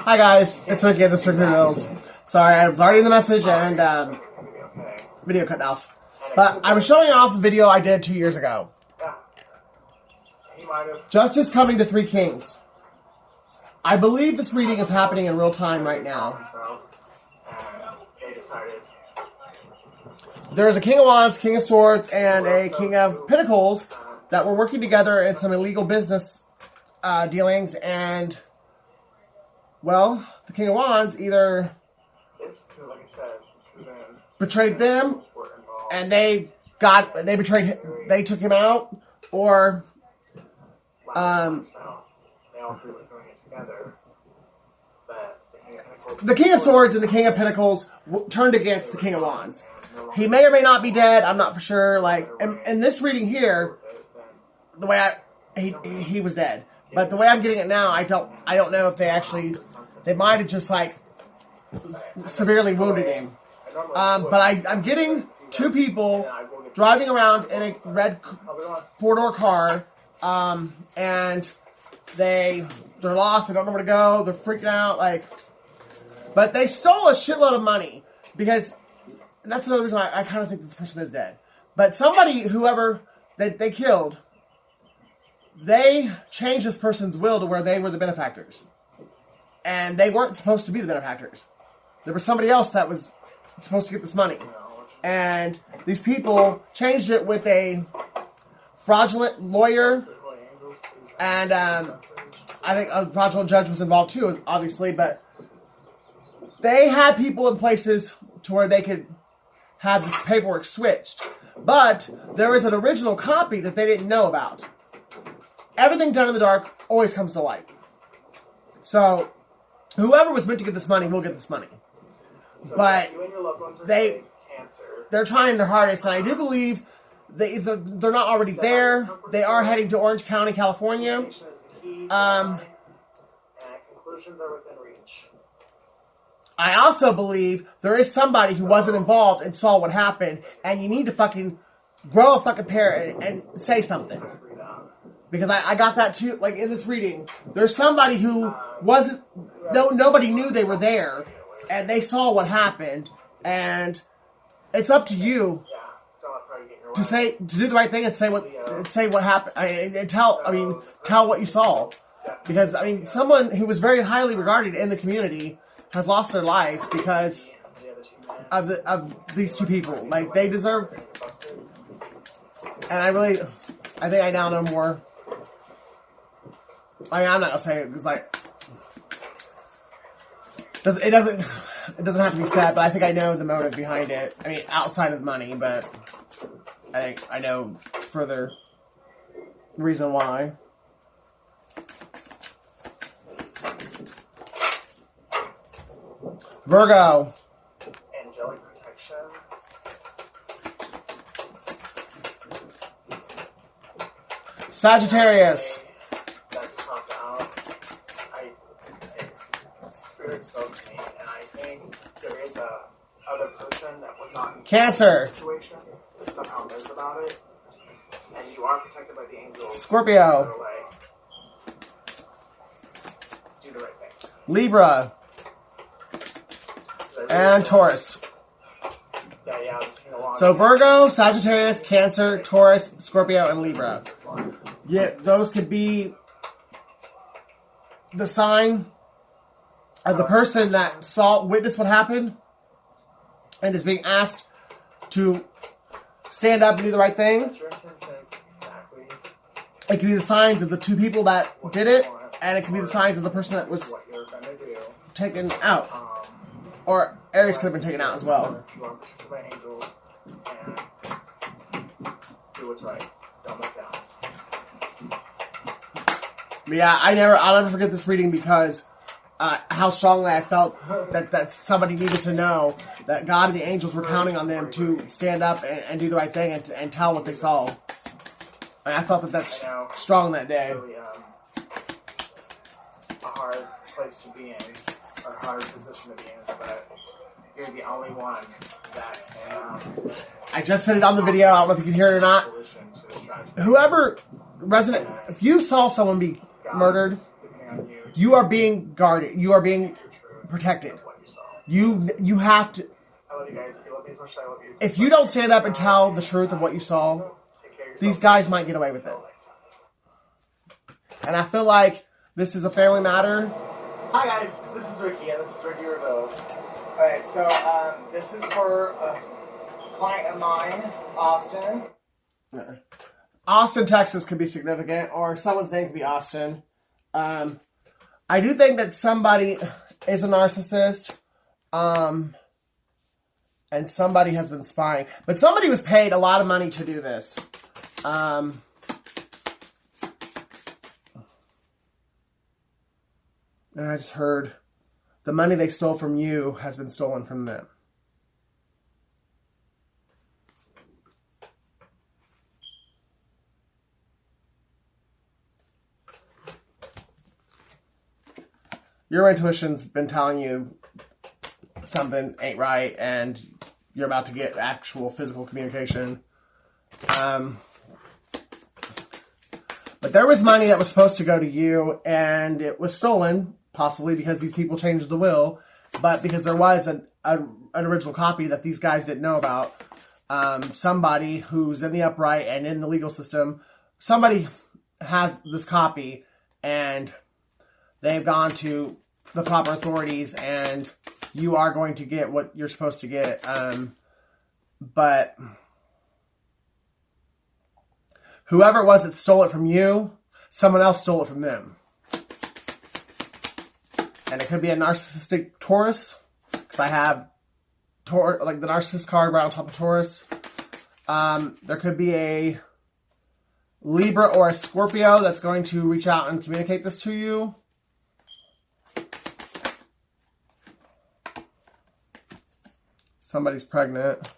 Hi guys, it's Ricky at the Circular Mills. Sorry, I was already in the message and video cut off. But I was showing off a video I did 2 years ago. Justice coming to Three Kings. I believe this reading is happening in real time right now. There's a King of Wands, King of Swords, and a King of Pentacles that were working together in some illegal business dealings, and well, the King of Wands either betrayed them, and they took him out, or the King of Swords and the King of Pentacles turned against the King of Wands. He may or may not be dead. I'm not for sure. Like in this reading here, the way he was dead. But the way I'm getting it now, I don't know if they might have just like severely wounded him. But I'm getting two people driving around in a red four-door car, and they're lost. They don't know where to go. They're freaking out, but they stole a shitload of money because. And that's another reason why I kind of think this person is dead. But whoever they killed, they changed this person's will to where they were the benefactors. And they weren't supposed to be the benefactors. There was somebody else that was supposed to get this money. And these people changed it with a fraudulent lawyer. And I think a fraudulent judge was involved too, obviously. But they had people in places to where they could have this paperwork switched. But there is an original copy that they didn't know about. Everything done in the dark always comes to light. So, whoever was meant to get this money will get this money. But they're trying their hardest, and I do believe they're not already there. They are heading to Orange County, California. Conclusions are within reach. I also believe there is somebody who wasn't involved and saw what happened, and you need to fucking grow a fucking pair and say something. Because I got that too, like in this reading. There's somebody who nobody knew they were there, and they saw what happened, and it's up to you to do the right thing and say what happened. Tell what you saw. Because, someone who was very highly regarded in the community has lost their life because of these two people. Like, they deserve. And I think I now know more. I'm not gonna say it because it doesn't have to be said, but I think I know the motive behind it. Outside of the money, but I think I know further reason why. Virgo. Angelic protection. Sagittarius. Spirit spoke to me, and I think there is a other person that was not in Cancer. the situation that somehow knows about it, and you are protected by the angels. Scorpio. So, do the right thing. Libra. And Taurus. So Virgo, Sagittarius, Cancer, Taurus, Scorpio, and Libra. Yeah, those could be the sign of the person that witnessed what happened and is being asked to stand up and do the right thing. It could be the signs of the two people that did it, and it could be the signs of the person that was taken out. Or Aries could have been taken out as well. But yeah, I'll never forget this reading because how strongly I felt that somebody needed to know that God and the angels were counting on them to stand up and do the right thing and tell what they saw. And I felt that's strong that day. Really, a hard place to be in. A hard position to be in, but you're the only one that can. I just said it on the video. I don't know if you can hear it or not. Whoever if you saw someone be murdered, You are being guarded. You are being protected. What you saw. You have to. I love you guys. If you love me as much as I love you. If you don't stand up and tell the truth of what you saw, Take care of yourself. these guys might get away with it. Until next time. And I feel like this is a family matter. Hi guys, this is Ricky and this is Ricky Revealed. Alright, so this is for a client of mine, Austin. Austin, Texas could be significant, or someone's name could be Austin. I do think that somebody is a narcissist, and somebody has been spying. But somebody was paid a lot of money to do this. And I just heard the money they stole from you has been stolen from them. Your intuition's been telling you something ain't right and you're about to get actual physical communication. But there was money that was supposed to go to you and it was stolen, possibly because these people changed the will, but because there was an original copy that these guys didn't know about. Somebody who's in the upright and in the legal system, somebody has this copy and they've gone to the proper authorities and you are going to get what you're supposed to get. But whoever it was that stole it from you, someone else stole it from them. And it could be a narcissistic Taurus, because I have like the narcissist card right on top of Taurus. There could be a Libra or a Scorpio that's going to reach out and communicate this to you. Somebody's pregnant.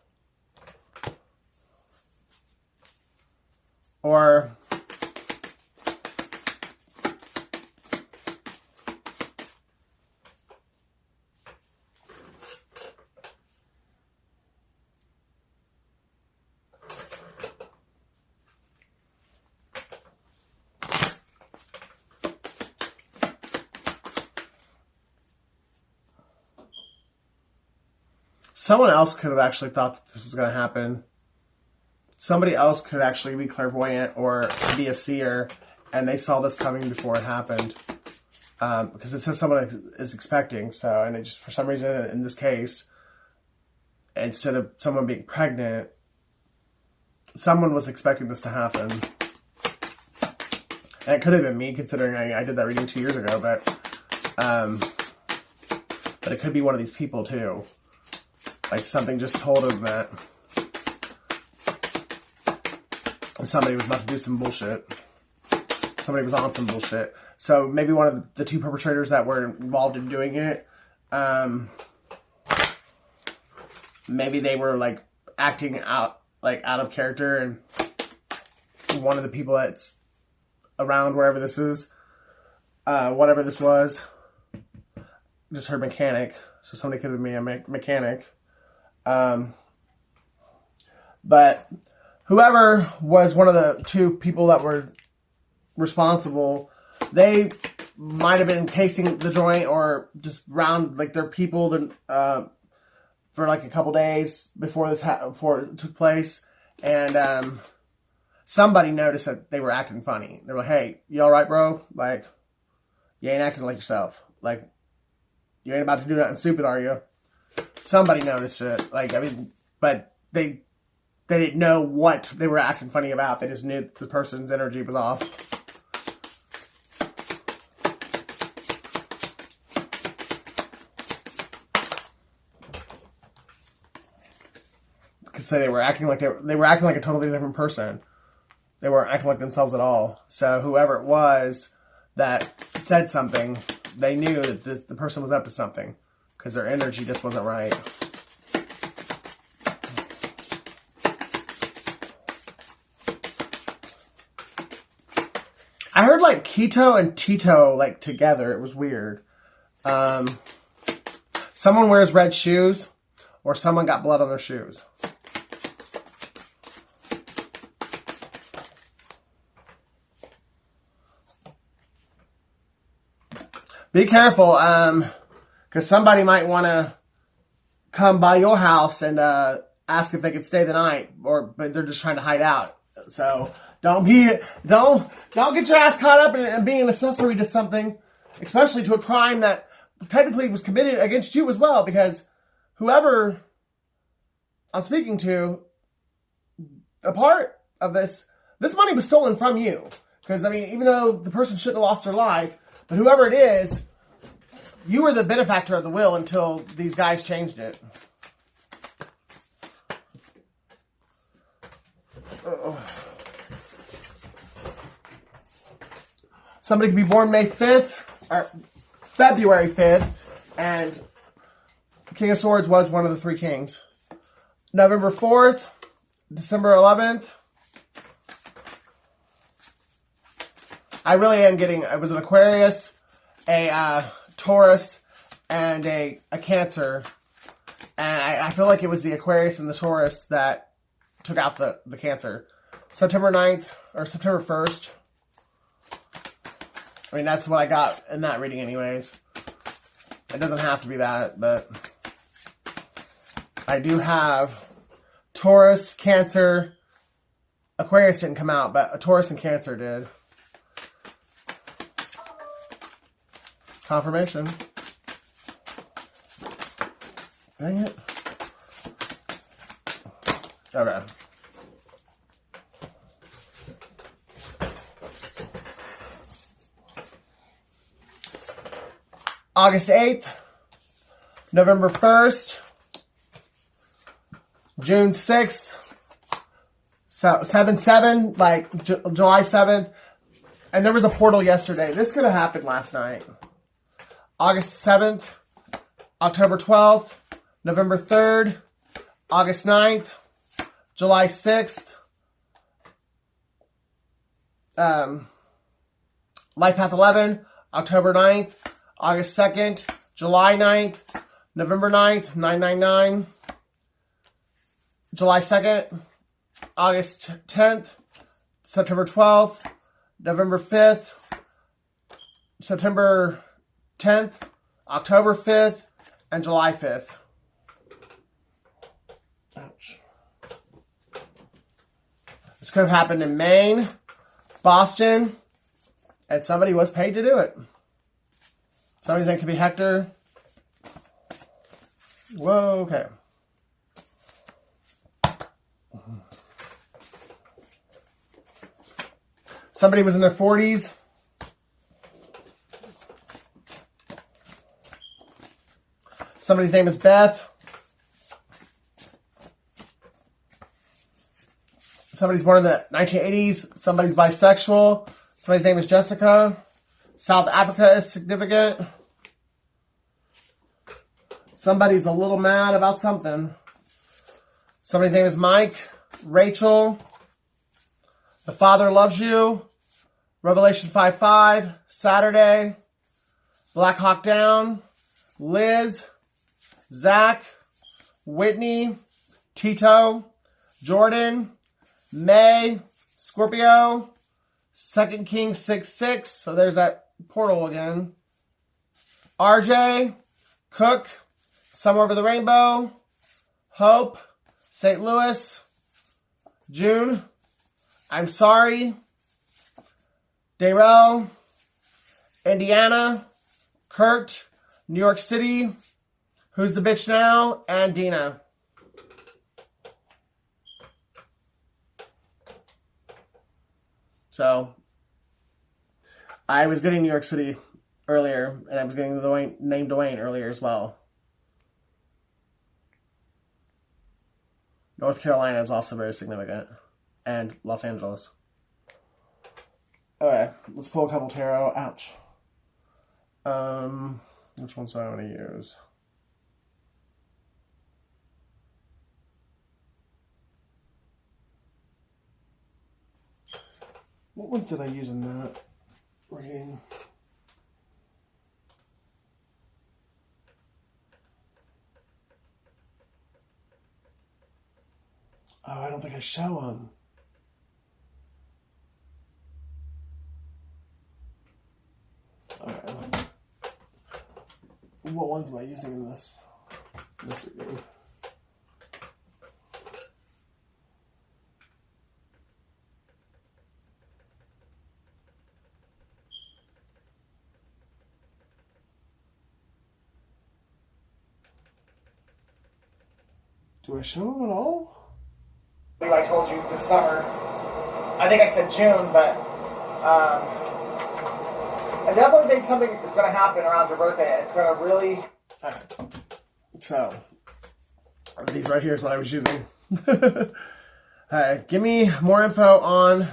Or someone else could have actually thought that this was going to happen. Somebody else could actually be clairvoyant or be a seer, and they saw this coming before it happened. Because it says someone is expecting, so, and it just, for some reason, in this case, instead of someone being pregnant, someone was expecting this to happen. And it could have been me, considering I did that reading 2 years ago, but it could be one of these people, too. Like, something just told them that somebody was about to do some bullshit. Somebody was on some bullshit. So maybe one of the two perpetrators that were involved in doing it, maybe they were like acting out of character, and one of the people that's around wherever this is, whatever this was, just heard mechanic. So somebody could have been a mechanic. But whoever was one of the two people that were responsible, they might have been casing the joint or just around like their people for like a couple days before before it took place, and somebody noticed that they were acting funny. They were like, "Hey, you all right, bro? Like, you ain't acting like yourself. Like, you ain't about to do nothing stupid, are you?" Somebody noticed it. Like, I mean, but they didn't know what they were acting funny about. They just knew that the person's energy was off. Because they were acting like they were acting like a totally different person. They weren't acting like themselves at all. So whoever it was that said something, they knew that the person was up to something, because their energy just wasn't right. I heard like Keto and Tito like together. It was weird. Someone wears red shoes, or someone got blood on their shoes. Be careful, because somebody might want to come by your house and ask if they could stay the night, but they're just trying to hide out. So don't get your ass caught up in being an accessory to something, especially to a crime that technically was committed against you as well. Because whoever I'm speaking to, a part of this money was stolen from you. Because I mean, even though the person shouldn't have lost their life, but whoever it is, you were the benefactor of the will until these guys changed it. Somebody could be born May 5th or February 5th, and King of Swords was one of the three kings. November 4th, December 11th. I really am getting, it was an Aquarius, a Taurus, and a Cancer. And I feel like it was the Aquarius and the Taurus that took out the Cancer. September 9th, or September 1st. I mean, that's what I got in that reading anyways. It doesn't have to be that, but I do have Taurus, Cancer. Aquarius didn't come out, but Taurus and Cancer did. Confirmation. Dang it. Okay. August 8th, November 1st, June 6th, so 7/7, like July 7th, and there was a portal yesterday. This could have happened last night. August 7th, October 12th, November 3rd, August 9th, July 6th, Life Path 11, October 9th, August 2nd, July 9th, November 9th, 999, July 2nd, August 10th, September 12th, November 5th, September 10th, October 5th, and July 5th. Ouch. This could have happened in Maine, Boston, and somebody was paid to do it. Somebody's name could be Hector. Whoa, okay. Somebody was in their 40s. Somebody's name is Beth. Somebody's born in the 1980s. Somebody's bisexual. Somebody's name is Jessica. South Africa is significant. Somebody's a little mad about something. Somebody's name is Mike. Rachel. The Father loves you. Revelation 5:5. Saturday. Black Hawk Down. Liz. Zach. Whitney. Tito. Jordan. May. Scorpio. 2 Kings 6:6. So there's that portal again. RJ. Cook. Somewhere Over the Rainbow. Hope. St. Louis. June. I'm Sorry. Darrell. Indiana. Kurt. New York City. Who's the Bitch Now? And Dina. So, I was getting New York City earlier, and I was getting the name Dwayne earlier as well. North Carolina is also very significant. And Los Angeles. Okay, let's pull a couple tarot. Ouch. Which ones do I want to use? What ones did I use in that reading? Oh, I don't think I show them. Okay. What ones am I using in this reading? Do I show them at all? I told you this summer. I think I said June, but I definitely think something is going to happen around your birthday. It's going to really... Okay. So, these right here is what I was using. Give me more info on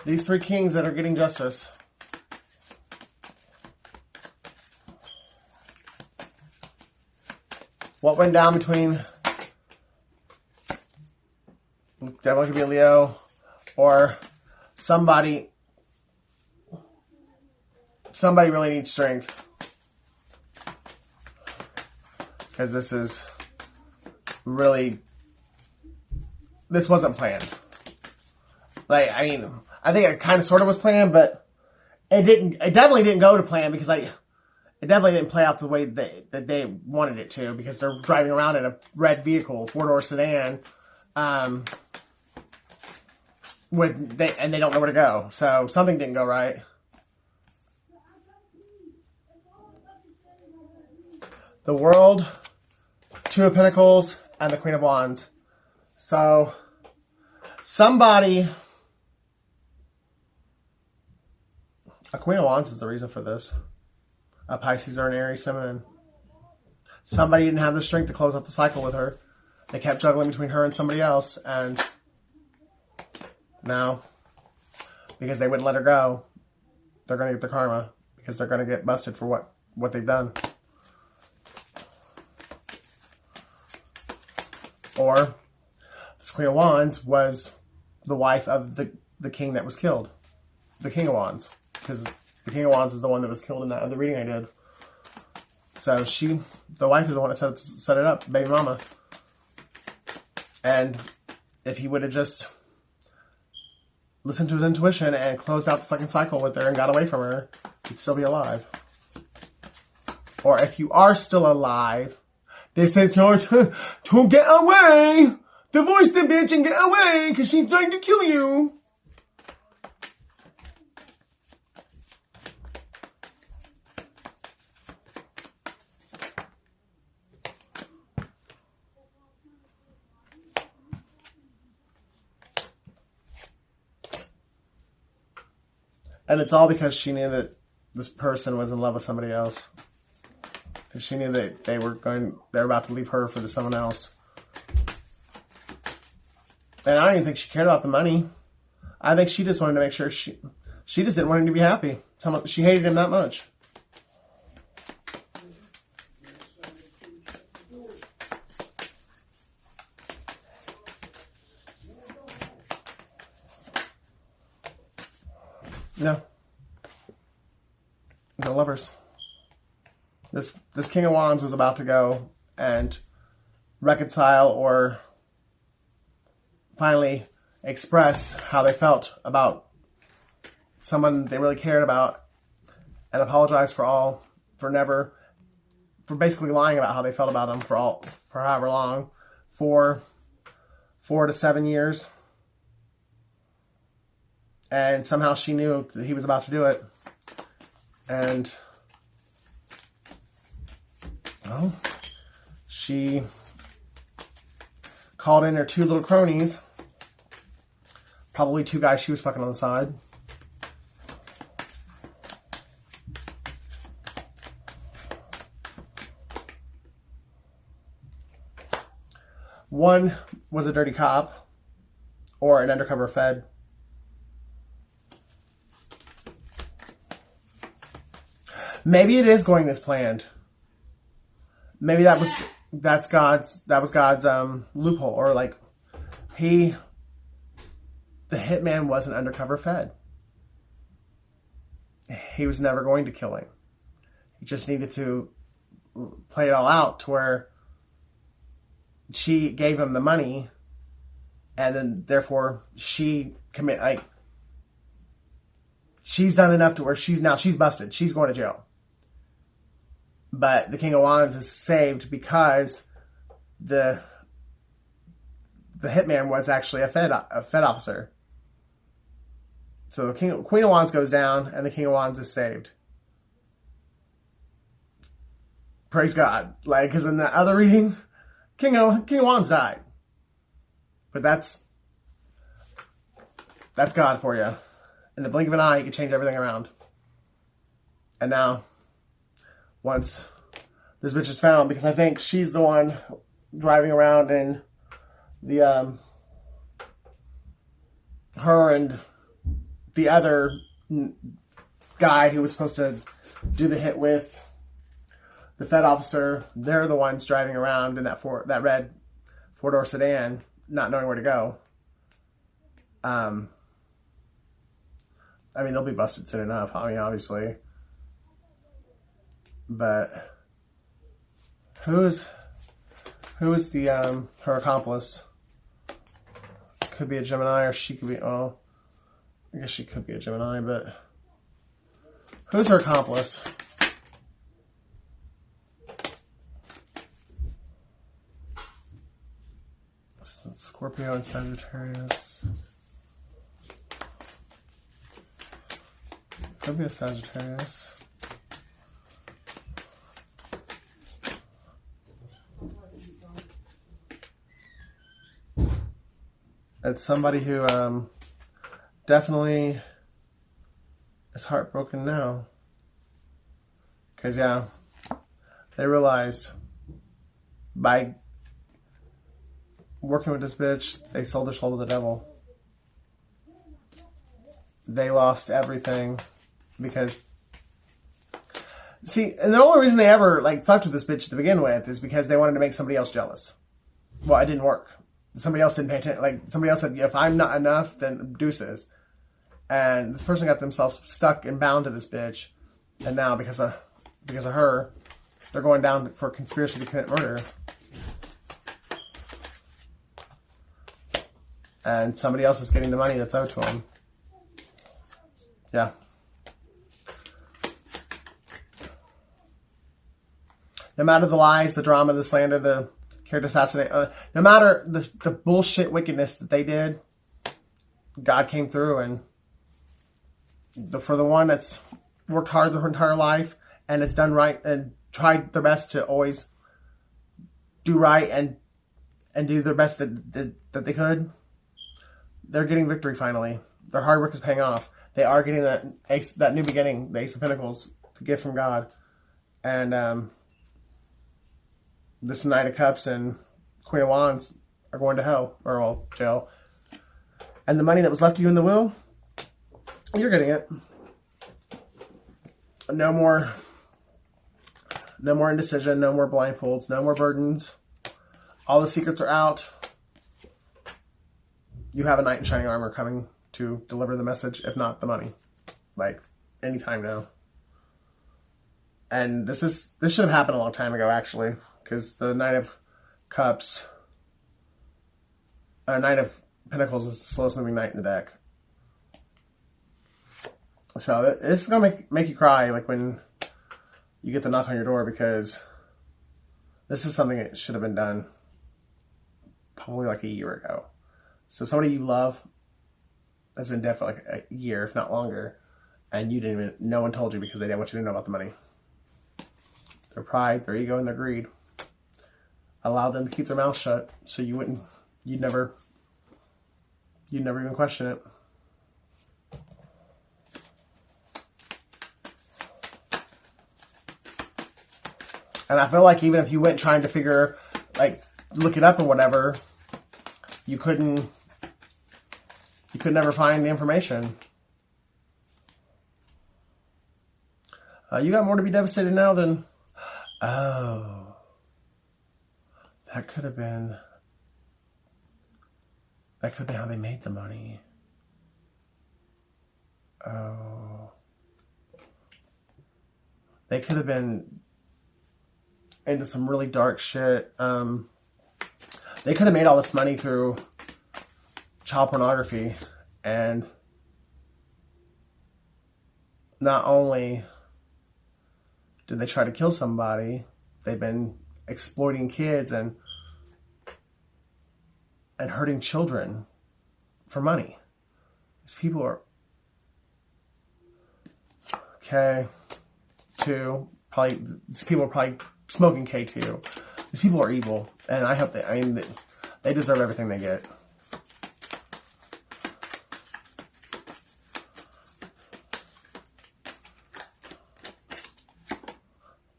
these three kings that are getting justice. What went down between... Definitely could be a Leo or somebody really needs strength, because this wasn't planned. Like, I mean, I think it kind of sort of was planned, but it definitely didn't go to plan, because it definitely didn't play out the way that they wanted it to, because they're driving around in a red vehicle, 4-door sedan, and they don't know where to go. So something didn't go right. The World, Two of Pentacles, and the Queen of Wands. So somebody, a Queen of Wands is the reason for this. A Pisces or an Aries feminine. Somebody didn't have the strength to close up the cycle with her. They kept juggling between her and somebody else, and now, because they wouldn't let her go, they're going to get the karma, because they're going to get busted for what they've done. Or, this Queen of Wands was the wife of the king that was killed. The King of Wands. Because the King of Wands is the one that was killed in that other reading I did. So the wife is the one that set it up, baby mama. And if he would have just listened to his intuition and closed out the fucking cycle with her and got away from her, he'd still be alive. Or if you are still alive, they say, George, don't get away! Divorce the bitch and get away, because she's trying to kill you! And it's all because she knew that this person was in love with somebody else. Because she knew that they were about to leave her for someone else. And I don't even think she cared about the money. I think she just wanted to make sure she just didn't want him to be happy. She hated him that much. No. No lovers. This King of Wands was about to go and reconcile or finally express how they felt about someone they really cared about, and apologize for basically lying about how they felt about him for however long, for 4 to 7 years. And somehow she knew that he was about to do it. And, well, she called in her 2 little cronies. Probably 2 guys she was fucking on the side. One was a dirty cop or an undercover Fed. Maybe it is going as planned. Maybe that was God's loophole, or like the hitman was an undercover Fed. He was never going to kill him. He just needed to play it all out to where she gave him the money, and then therefore she's done enough to where she's busted. She's going to jail. But the King of Wands is saved because the hitman was actually a Fed officer. So the Queen of Wands goes down, and the King of Wands is saved. Praise God. Like, because in the other reading, King of Wands died. But that's God for you. In the blink of an eye, you can change everything around. And now, once this bitch is found, because I think she's the one driving around in the, her and the other guy who was supposed to do the hit with the Fed officer, they're the ones driving around in that red four-door sedan, not knowing where to go. I mean, they'll be busted soon enough. I mean, obviously. But who is the her accomplice? Could be a Gemini, or she could be. Oh, I guess she could be a Gemini. But who's her accomplice? Scorpio and Sagittarius. Could be a Sagittarius. It's somebody who definitely is heartbroken now. Because, yeah, they realized by working with this bitch, they sold their soul to the devil. They lost everything because, see, and the only reason they ever like fucked with this bitch to begin with is because they wanted to make somebody else jealous. Well, it didn't work. Somebody else didn't pay attention. Like, somebody else said, if I'm not enough, then deuces. And this person got themselves stuck and bound to this bitch. And now, because of her, they're going down for conspiracy to commit murder. And somebody else is getting the money that's owed to them. Yeah. No matter the lies, the drama, the slander, the character assassination, no matter the bullshit wickedness that they did, God came through, and for the one that's worked hard their entire life and it's done right and tried their best to always do right and do their best that they could, they're getting victory finally. Their hard work is paying off. They are getting that new beginning, the Ace of Pentacles, the gift from God. And this Knight of Cups and Queen of Wands are going to hell, or well, jail. And the money that was left to you in the will, you're getting it. No more indecision, no more blindfolds, no more burdens. All the secrets are out. You have a knight in shining armor coming to deliver the message, if not the money. Like, anytime now. And this should have happened a long time ago, actually. Because the Knight of Cups, Knight of Pentacles is the slowest moving knight in the deck. So it's going to make you cry, like, when you get the knock on your door, because this is something that should have been done probably like a year ago. So somebody you love has been dead for like a year, if not longer, and you didn't even, no one told you because they didn't want you to know about the money. Their pride, their ego, and their greed allowed them to keep their mouth shut, so you'd never even question it. And I feel like even if you went trying to look it up or whatever, you could never find the information. You got more to be devastated now than... Oh. That could have been how they made the money. Oh. They could have been into some really dark shit. They could have made all this money through child pornography, and not only Did they try to kill somebody? They've been exploiting kids and hurting children for money. These people are... Okay. 2. Probably, these people are probably smoking K2. These people are evil. And I hope they deserve everything they get.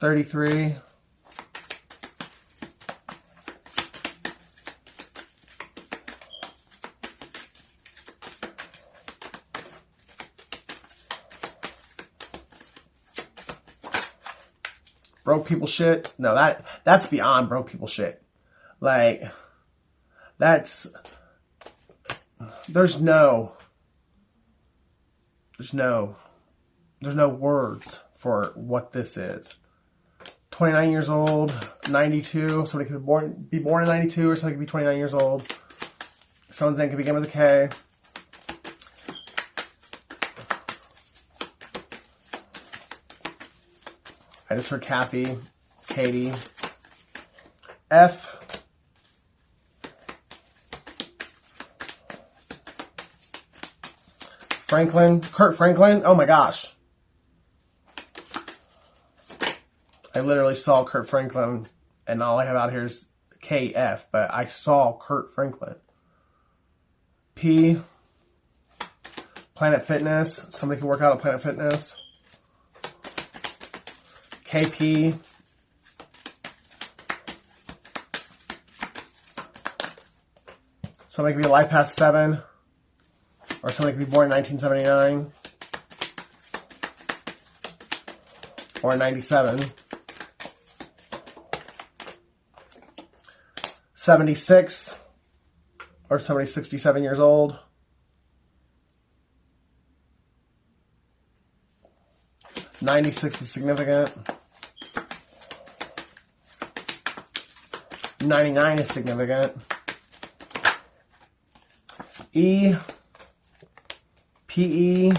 $33. Broke people shit. No, that's beyond broke people shit. Like, there's no words for what this is. 29 years old, 92. Somebody could be born in 92, or somebody could be 29 years old. Someone's name could begin with a K. I just heard Kathy, Katie. F. Franklin, Kurt Franklin. Oh my gosh. I literally saw Kurt Franklin, and all I have out here is KF, but I saw Kurt Franklin. P. Planet Fitness. Somebody can work out at Planet Fitness. KP. Somebody could be alive past 7. Or somebody could be born in 1979. Or 97. 76. Or somebody 67 years old. 96 is significant. 99 is significant. E. PE.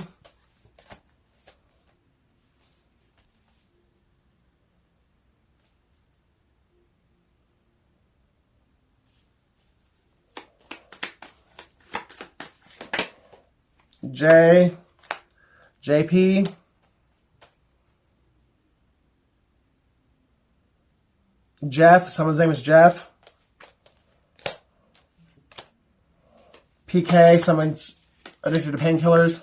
J. JP. Jeff, someone's name is Jeff. PK, someone's addicted to painkillers.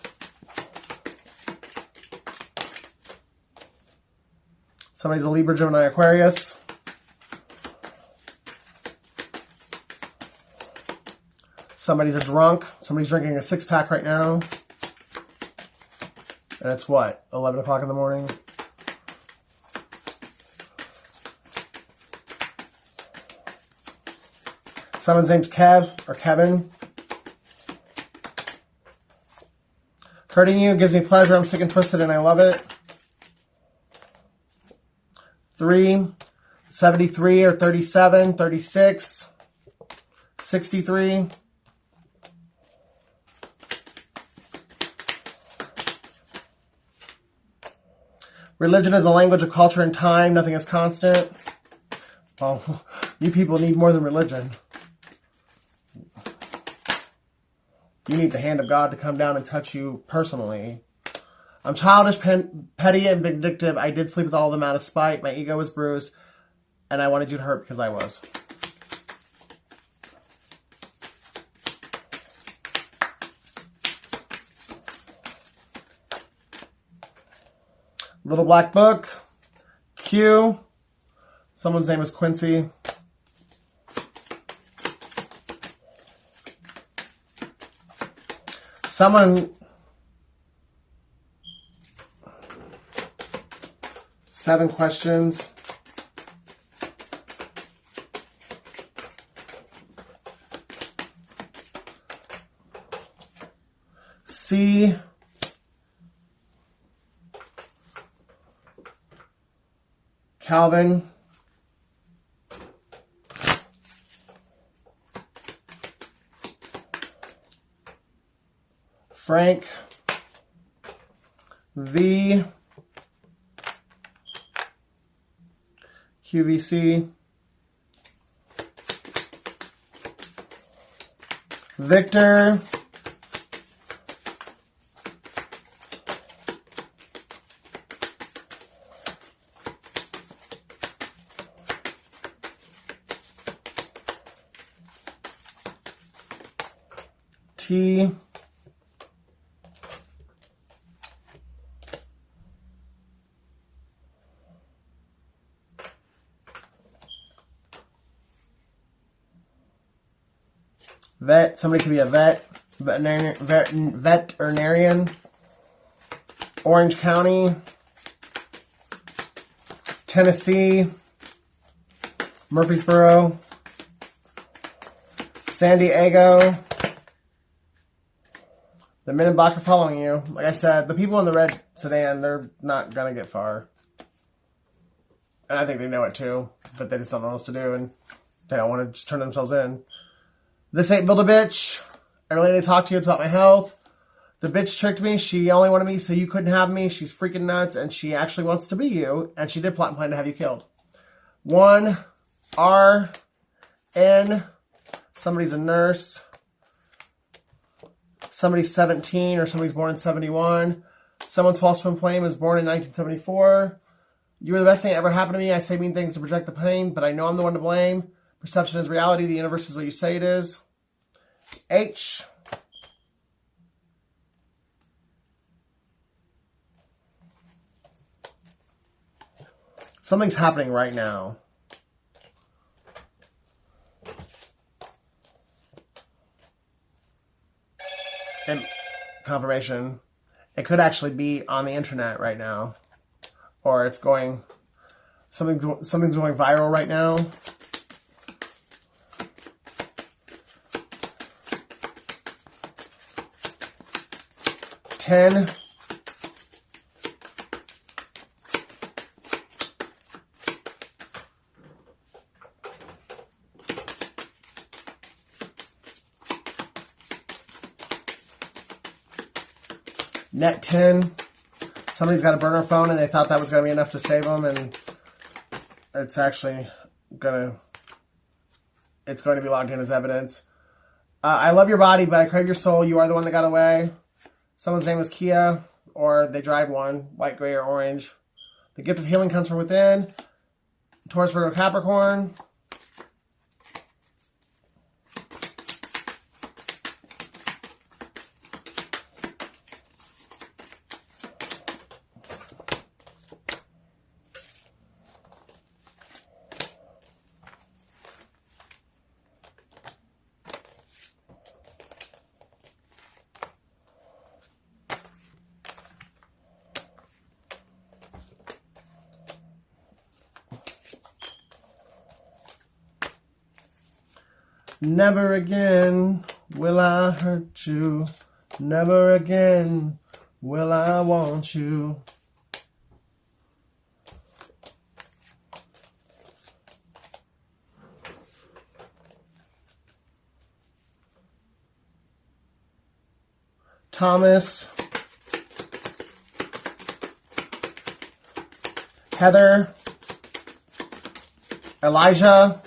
Somebody's a Libra, Gemini, Aquarius. Somebody's a drunk. Somebody's drinking a 6-pack right now. And it's what? 11 o'clock in the morning? Someone's name's Kev or Kevin. Hurting you gives me pleasure. I'm sick and twisted and I love it. 3, 73 or 37, 36, 63. Religion is a language of culture and time. Nothing is constant. Well, you people need more than religion. You need the hand of God to come down and touch you personally. I'm childish, petty, and vindictive. I did sleep with all of them out of spite. My ego was bruised, and I wanted you to hurt because I was. Little Black Book. Q. Someone's name is Quincy. Someone... 7 questions. C. Calvin. Frank. V. QVC. Victor. T. Vet. Somebody could be a vet. Veterinarian. Orange County. Tennessee. Murfreesboro. San Diego. The men in black are following you. Like I said, the people in the red sedan, they're not going to get far. And I think they know it too, but they just don't know what else to do, and they don't want to just turn themselves in. This ain't build a bitch. I really need to talk to you. It's about my health. The bitch tricked me. She only wanted me so you couldn't have me. She's freaking nuts, and she actually wants to be you, and she did plot and plan to have you killed. 1, R, N, somebody's a nurse. Somebody's 17 or somebody's born in 71. Someone's false twin flame is born in 1974. You were the best thing that ever happened to me. I say mean things to project the pain, but I know I'm the one to blame. Perception is reality. The universe is what you say it is. H. Something's happening right now. And confirmation, it could actually be on the internet right now, or it's going something's going viral right now. Ten. Net 10. Somebody's got a burner phone and they thought that was going to be enough to save them, and it's actually going to be logged in as evidence. I love your body, but I crave your soul. You are the one that got away. Someone's name is Kia, or they drive one, white, gray, or orange. The gift of healing comes from within. Taurus, Virgo, Capricorn. Never again will I hurt you. Never again will I want you. Thomas. Heather. Elijah.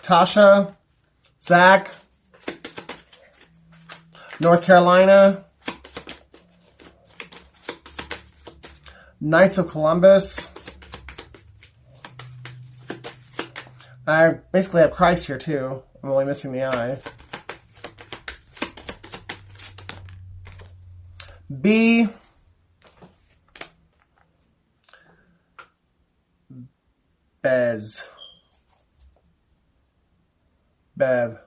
Tasha, Zach, North Carolina, Knights of Columbus. I basically have Christ here too. I'm only missing the I. B. Bez. Bev.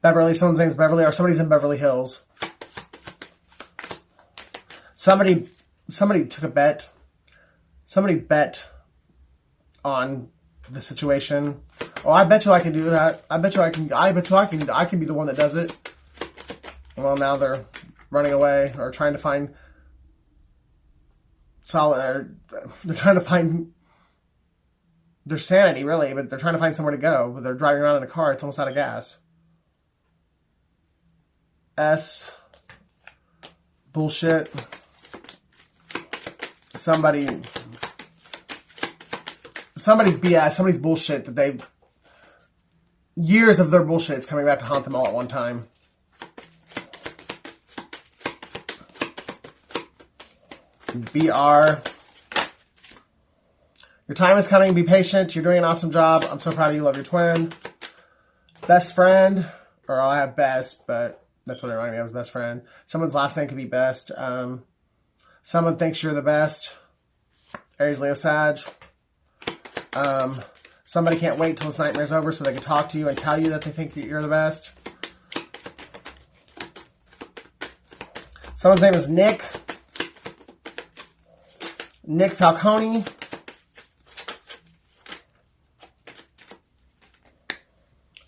Beverly. Someone's name's Beverly, or somebody's in Beverly Hills. Somebody took a bet. Somebody bet on the situation. Oh, I bet you I can do that. I bet you I can be the one that does it. Well, now they're running away or trying to find they're trying to find their sanity, really, but they're trying to find somewhere to go. But they're driving around in a car. It's almost out of gas. S. Bullshit. somebody's BS, somebody's bullshit that they years of their bullshit is coming back to haunt them all at one time. BR. Your time is coming. Be patient. You're doing an awesome job. I'm so proud of you. Love your twin. Best friend. Or I have best, but that's what it reminded me of, was best friend. Someone's last name could be best. Someone thinks you're the best. Aries, Leo, Sag. Somebody can't wait till this nightmare's over so they can talk to you and tell you that they think that you're the best. Someone's name is Nick. Nick Falcone.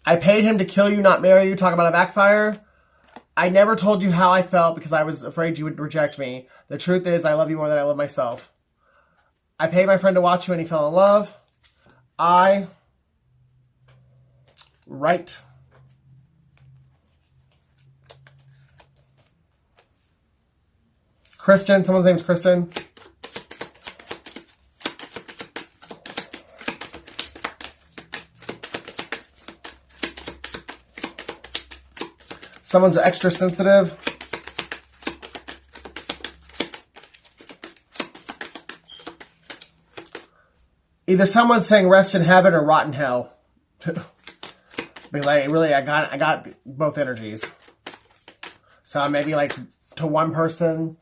I paid him to kill you, not marry you. Talk about a backfire. I never told you how I felt because I was afraid you would reject me. The truth is, I love you more than I love myself. I paid my friend to watch you and he fell in love. Right. Kristen. Someone's name's Kristen. Someone's extra sensitive. Either someone's saying rest in heaven or rot in hell. Because I got both energies. So maybe like to one person,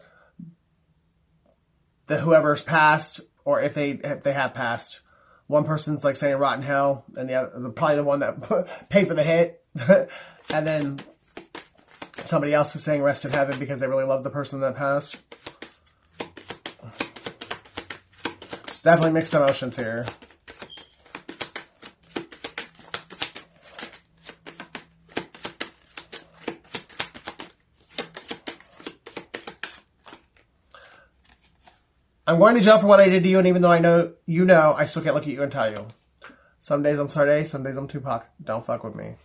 whoever's passed, or if they have passed, one person's like saying rot in hell, and the other, probably the one that paid for the hit, and then somebody else is saying rest in heaven because they really love the person that passed. It's definitely mixed emotions here. I'm going to jail for what I did to you, and even though I know you know, I still can't look at you and tell you. Some days I'm Sade, some days I'm Tupac. Don't fuck with me.